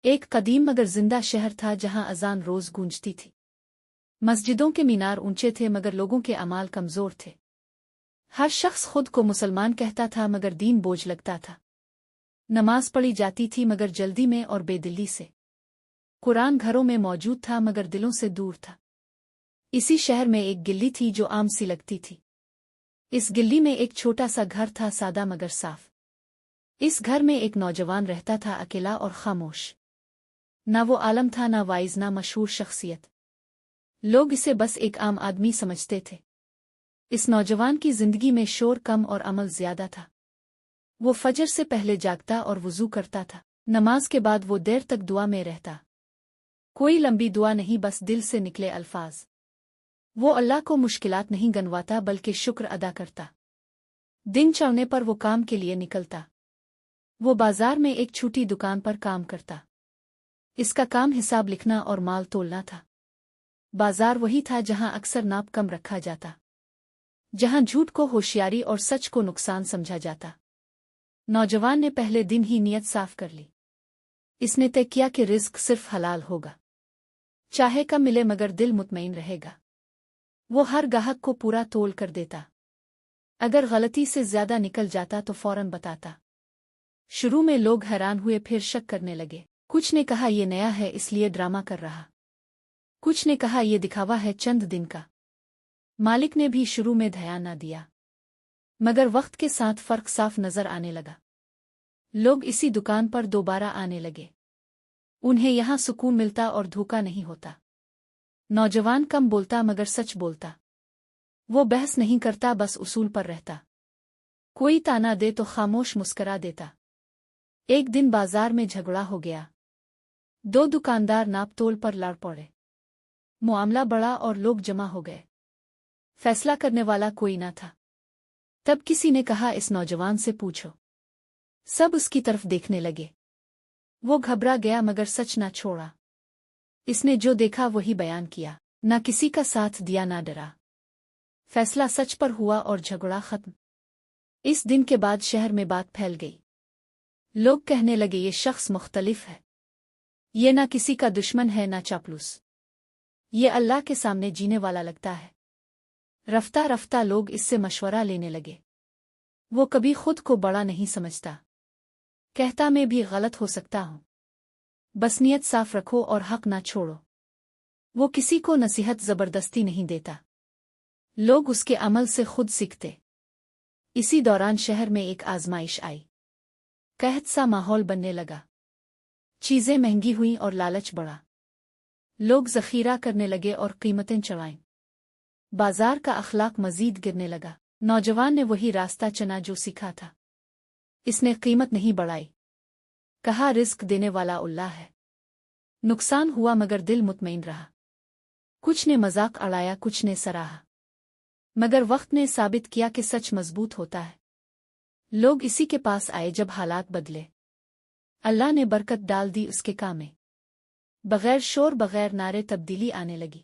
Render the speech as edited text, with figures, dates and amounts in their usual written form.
ایک قدیم مگر زندہ شہر تھا جہاں اذان روز گونجتی تھی۔ مسجدوں کے مینار اونچے تھے مگر لوگوں کے اعمال کمزور تھے۔ ہر شخص خود کو مسلمان کہتا تھا مگر دین بوجھ لگتا تھا۔ نماز پڑھی جاتی تھی مگر جلدی میں اور بے دلی سے۔ قرآن گھروں میں موجود تھا مگر دلوں سے دور تھا۔ اسی شہر میں ایک گلی تھی جو عام سی لگتی تھی۔ اس گلی میں ایک چھوٹا سا گھر تھا، سادہ مگر صاف۔ اس گھر میں ایک نوجوان رہتا تھا، اکیلا اور خاموش۔ نہ وہ عالم تھا، نہ وائز، نہ مشہور شخصیت۔ لوگ اسے بس ایک عام آدمی سمجھتے تھے۔ اس نوجوان کی زندگی میں شور کم اور عمل زیادہ تھا۔ وہ فجر سے پہلے جاگتا اور وضو کرتا تھا۔ نماز کے بعد وہ دیر تک دعا میں رہتا۔ کوئی لمبی دعا نہیں، بس دل سے نکلے الفاظ۔ وہ اللہ کو مشکلات نہیں گنواتا بلکہ شکر ادا کرتا۔ دن چڑھنے پر وہ کام کے لیے نکلتا۔ وہ بازار میں ایک چھوٹی دکان پر کام کرتا۔ اس کا کام حساب لکھنا اور مال تولنا تھا۔ بازار وہی تھا جہاں اکثر ناپ کم رکھا جاتا، جہاں جھوٹ کو ہوشیاری اور سچ کو نقصان سمجھا جاتا۔ نوجوان نے پہلے دن ہی نیت صاف کر لی۔ اس نے طے کیا کہ رزق صرف حلال ہوگا، چاہے کم ملے مگر دل مطمئن رہے گا۔ وہ ہر گاہک کو پورا تول کر دیتا۔ اگر غلطی سے زیادہ نکل جاتا تو فوراً بتاتا۔ شروع میں لوگ حیران ہوئے، پھر شک کرنے لگے۔ کچھ نے کہا یہ نیا ہے اس لیے ڈرامہ کر رہا، کچھ نے کہا یہ دکھاوا ہے چند دن کا۔ مالک نے بھی شروع میں دھیان نہ دیا، مگر وقت کے ساتھ فرق صاف نظر آنے لگا۔ لوگ اسی دکان پر دوبارہ آنے لگے۔ انہیں یہاں سکون ملتا اور دھوکا نہیں ہوتا۔ نوجوان کم بولتا مگر سچ بولتا۔ وہ بحث نہیں کرتا، بس اصول پر رہتا۔ کوئی تانا دے تو خاموش مسکرا دیتا۔ ایک دن بازار میں جھگڑا ہو گیا۔ دو دکاندار ناپ تول پر لڑ پڑے۔ معاملہ بڑا اور لوگ جمع ہو گئے۔ فیصلہ کرنے والا کوئی نہ تھا۔ تب کسی نے کہا اس نوجوان سے پوچھو۔ سب اس کی طرف دیکھنے لگے۔ وہ گھبرا گیا مگر سچ نہ چھوڑا۔ اس نے جو دیکھا وہی بیان کیا، نہ کسی کا ساتھ دیا نہ ڈرا۔ فیصلہ سچ پر ہوا اور جھگڑا ختم۔ اس دن کے بعد شہر میں بات پھیل گئی۔ لوگ کہنے لگے یہ شخص مختلف ہے، یہ نہ کسی کا دشمن ہے نہ چاپلوس، یہ اللہ کے سامنے جینے والا لگتا ہے۔ رفتہ رفتہ لوگ اس سے مشورہ لینے لگے۔ وہ کبھی خود کو بڑا نہیں سمجھتا، کہتا میں بھی غلط ہو سکتا ہوں، بس نیت صاف رکھو اور حق نہ چھوڑو۔ وہ کسی کو نصیحت زبردستی نہیں دیتا، لوگ اس کے عمل سے خود سیکھتے۔ اسی دوران شہر میں ایک آزمائش آئی۔ قحط سا ماحول بننے لگا۔ چیزیں مہنگی ہوئیں اور لالچ بڑھا۔ لوگ ذخیرہ کرنے لگے اور قیمتیں چڑھائیں۔ بازار کا اخلاق مزید گرنے لگا۔ نوجوان نے وہی راستہ چنا جو سیکھا تھا۔ اس نے قیمت نہیں بڑھائی، کہا رزق دینے والا اللہ ہے۔ نقصان ہوا مگر دل مطمئن رہا۔ کچھ نے مذاق اڑایا، کچھ نے سراہا، مگر وقت نے ثابت کیا کہ سچ مضبوط ہوتا ہے۔ لوگ اسی کے پاس آئے جب حالات بدلے۔ اللہ نے برکت ڈال دی اس کے کام میں۔ بغیر شور، بغیر نعرے تبدیلی آنے لگی۔